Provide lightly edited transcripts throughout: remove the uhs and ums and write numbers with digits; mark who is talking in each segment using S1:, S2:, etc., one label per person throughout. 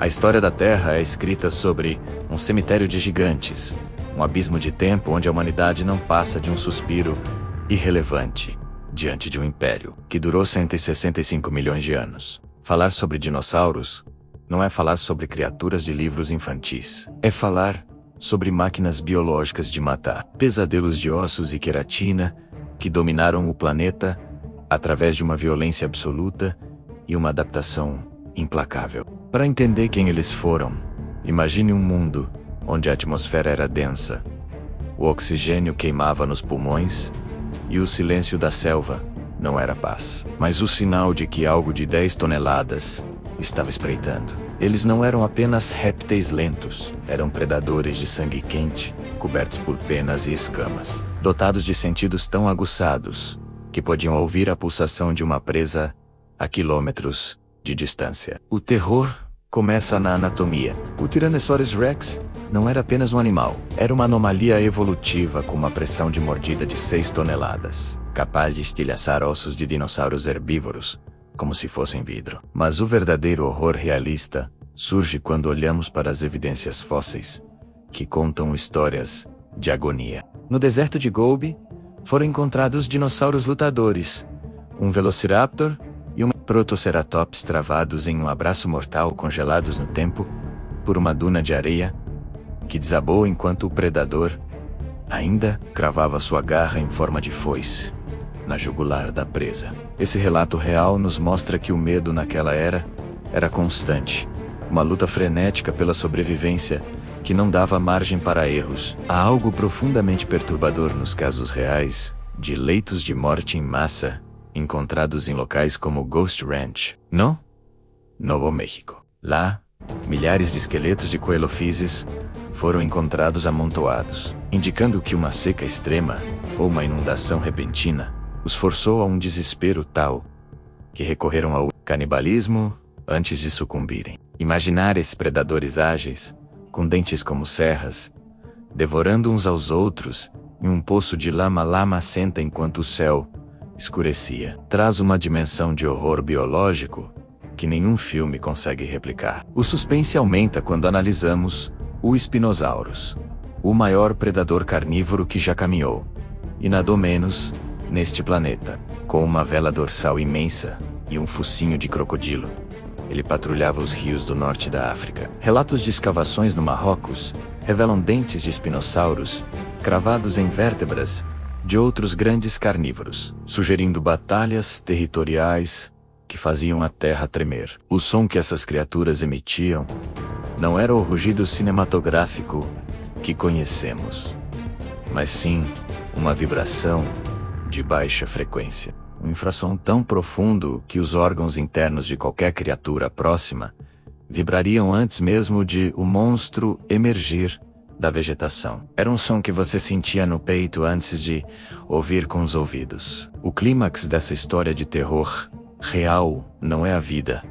S1: A história da Terra é escrita sobre um cemitério de gigantes, um abismo de tempo onde a humanidade não passa de um suspiro irrelevante diante de um império que durou 165 milhões de anos. Falar sobre dinossauros não é falar sobre criaturas de livros infantis. É falar sobre máquinas biológicas de matar, pesadelos de ossos e queratina que dominaram o planeta através de uma violência absoluta e uma adaptação implacável. Para entender quem eles foram, imagine um mundo onde a atmosfera era densa, o oxigênio queimava nos pulmões e o silêncio da selva não era paz, mas o sinal de que algo de 10 toneladas estava espreitando. Eles não eram apenas répteis lentos, eram predadores de sangue quente, cobertos por penas e escamas, dotados de sentidos tão aguçados que podiam ouvir a pulsação de uma presa a quilômetros de distância. O terror começa na anatomia. O Tyrannosaurus Rex não era apenas um animal, era uma anomalia evolutiva com uma pressão de mordida de 6 toneladas, capaz de estilhaçar ossos de dinossauros herbívoros como se fossem vidro. Mas o verdadeiro horror realista surge quando olhamos para as evidências fósseis que contam histórias de agonia. No deserto de Gobi foram encontrados dinossauros lutadores, um Velociraptor e um Protoceratops travados em um abraço mortal, congelados no tempo por uma duna de areia que desabou enquanto o predador ainda cravava sua garra em forma de foice na jugular da presa. Esse relato real nos mostra que o medo naquela era constante, uma luta frenética pela sobrevivência que não dava margem para erros. Há algo profundamente perturbador nos casos reais de leitos de morte em massa encontrados em locais como Ghost Ranch, no Novo México. Lá, milhares de esqueletos de coelophyses foram encontrados amontoados, indicando que uma seca extrema ou uma inundação repentina os forçou a um desespero tal que recorreram ao canibalismo antes de sucumbirem. Imaginar esses predadores ágeis, com dentes como serras, devorando uns aos outros em um poço de lama lamacenta enquanto o céu escurecia, traz uma dimensão de horror biológico que nenhum filme consegue replicar. O suspense aumenta quando analisamos o Spinosaurus, o maior predador carnívoro que já caminhou e nadou menos neste planeta. Com uma vela dorsal imensa e um focinho de crocodilo, ele patrulhava os rios do norte da África. Relatos de escavações no Marrocos revelam dentes de espinossauros cravados em vértebras de outros grandes carnívoros, sugerindo batalhas territoriais que faziam a terra tremer. O som que essas criaturas emitiam não era o rugido cinematográfico que conhecemos, mas sim uma vibração de baixa frequência. Um infrassom tão profundo que os órgãos internos de qualquer criatura próxima vibrariam antes mesmo de o monstro emergir da vegetação. Era um som que você sentia no peito antes de ouvir com os ouvidos. O clímax dessa história de terror real não é a vida,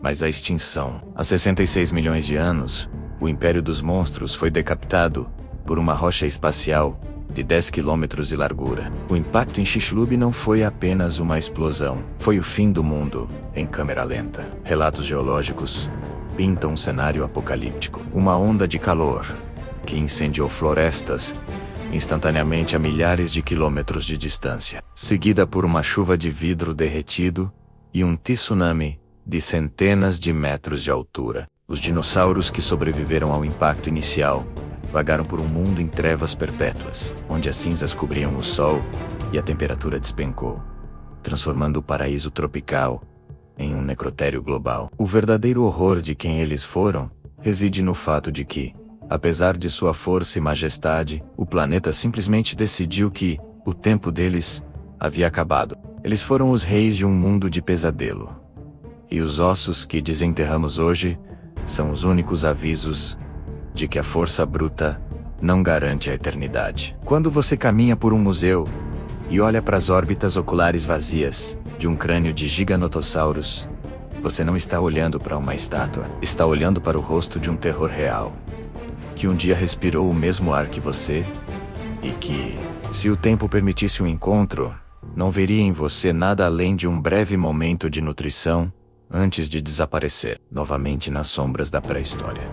S1: mas a extinção. Há 66 milhões de anos, o Império dos Monstros foi decapitado por uma rocha espacial de 10 quilômetros de largura. O impacto em Chicxulub não foi apenas uma explosão, foi o fim do mundo em câmera lenta. Relatos geológicos pintam um cenário apocalíptico. Uma onda de calor que incendiou florestas instantaneamente a milhares de quilômetros de distância, seguida por uma chuva de vidro derretido e um tsunami de centenas de metros de altura. Os dinossauros que sobreviveram ao impacto inicial vagaram por um mundo em trevas perpétuas, onde as cinzas cobriam o sol e a temperatura despencou, transformando o paraíso tropical em um necrotério global. O verdadeiro horror de quem eles foram reside no fato de que, apesar de sua força e majestade, o planeta simplesmente decidiu que o tempo deles havia acabado. Eles foram os reis de um mundo de pesadelo. E os ossos que desenterramos hoje são os únicos avisos de que a força bruta não garante a eternidade. Quando você caminha por um museu e olha para as órbitas oculares vazias de um crânio de Giganotosaurus, você não está olhando para uma estátua, está olhando para o rosto de um terror real, que um dia respirou o mesmo ar que você e que, se o tempo permitisse um encontro, não veria em você nada além de um breve momento de nutrição antes de desaparecer novamente nas sombras da pré-história.